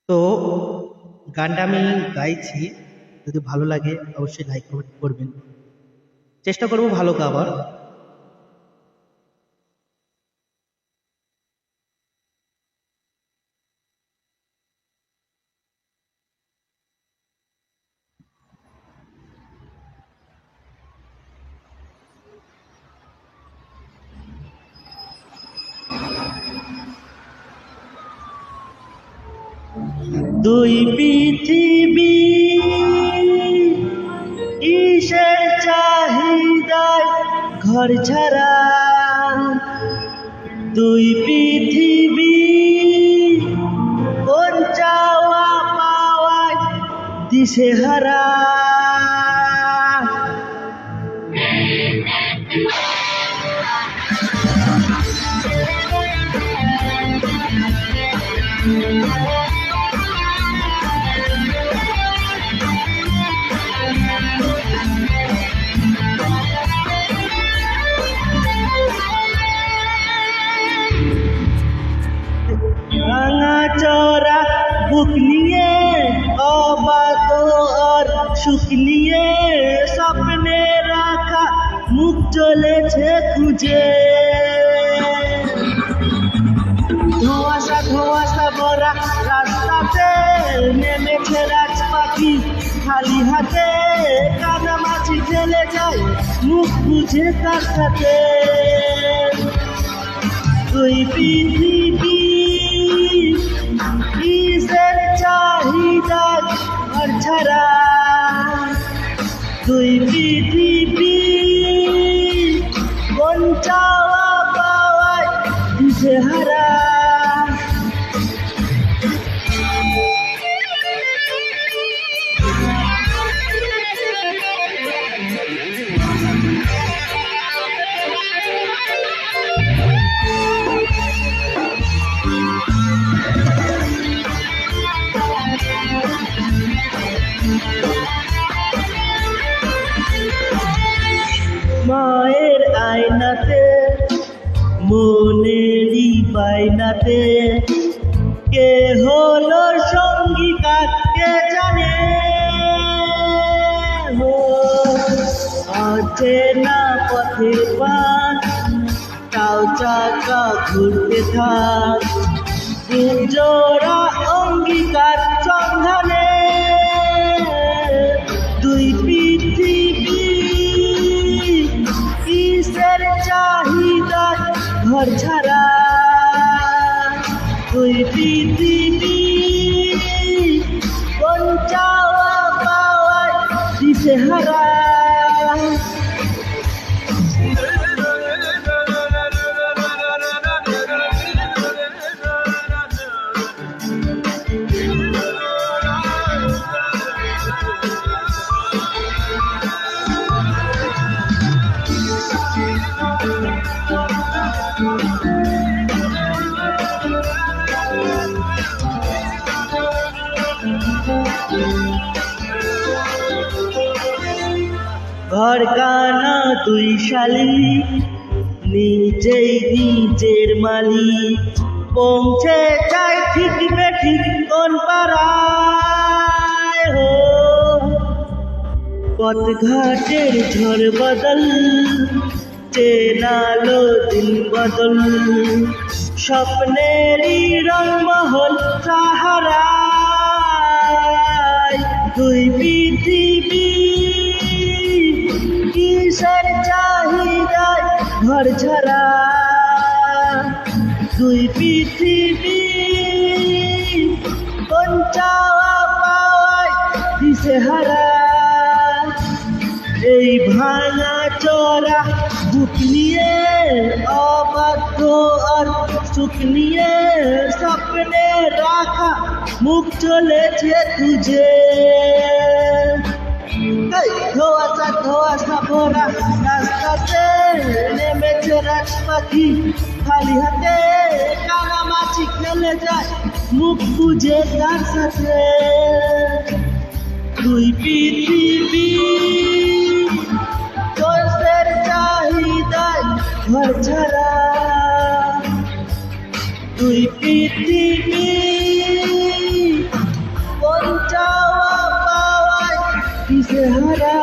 তো গানটা আমি গাইছি, যদি ভালো লাগে অবশ্যই লাইক কমেন্ট করবেন। চেষ্টা করব ভালো গাওয়ার। দুই পৃথিবী কিসের চাহিদায় ঘর ছাড়া, দুই পৃথিবী কোন চাওয়া পাওয়ায় দিশেহারা। ভাঙাচোরা বুক নিয়ে, অবাক আর সুখ নিয়ে, স্বপ্নে রাখা মুখ চলেছে খুঁজে। ধোঁয়াশা ধোঁয়াশা ভরা রাস্তাতে নেমেছে রাজ পাখি খালি হাতে, কাদামাছি ফেলে যায় মুখ বুঝে তার সাথে। দুই পৃথিবী কিসের চাহিদা ঘর ছাড়া, দুই পৃথিবী কোন চাওয়া পাওয়ায় দিশেহারা। মায়ের আয়নাতে মনেরই বায়নাতে কে হলো সঙ্গী কাকে জানে, অচেনা পথের পান তাও চাকা ঘুরতে থাক, জোড়া অঙ্গীকার সন্ধানে। দুই পৃথিবী কিসের চাহিদা ঘর ছাড়া, দুই পৃথিবী কোন চাওয়া পাওয়ায় দিশেহারা। ঘর কানা দুই শালিক নিজেই নিজের মালিক, পৌঁছে যায় ঠিক বেঠিক কোন পাড়ায়। পথ ঘাটের ঝড় বদল, চেনালো দিন বদল, স্বপ্নেরই রংমহল সাহারায়। দুই পৃথিবী কিসের চাহিদায় ঘর ছাড়া, দুই পৃথিবী কোন চাওয়া পাওয়ায় দিশেহারা। এই ভাঙা চোরা বুক নিয়ে, অবাধ্য আর সুখ নিয়ে, স্বপ্নে রাখা মুখ চলেছে খুঁজে। ধোঁয়াশা ধোঁয়াশা ভরা রাস্তাতে নেমেছে রাজ পাখি খালি হাতে, কানামাছি খেলে যায় মুখ বুঝে তার সাথে। দুই পৃথিবী কিসের চাহিদায় ঘর ছাড়া, দুই পৃথিবী হারা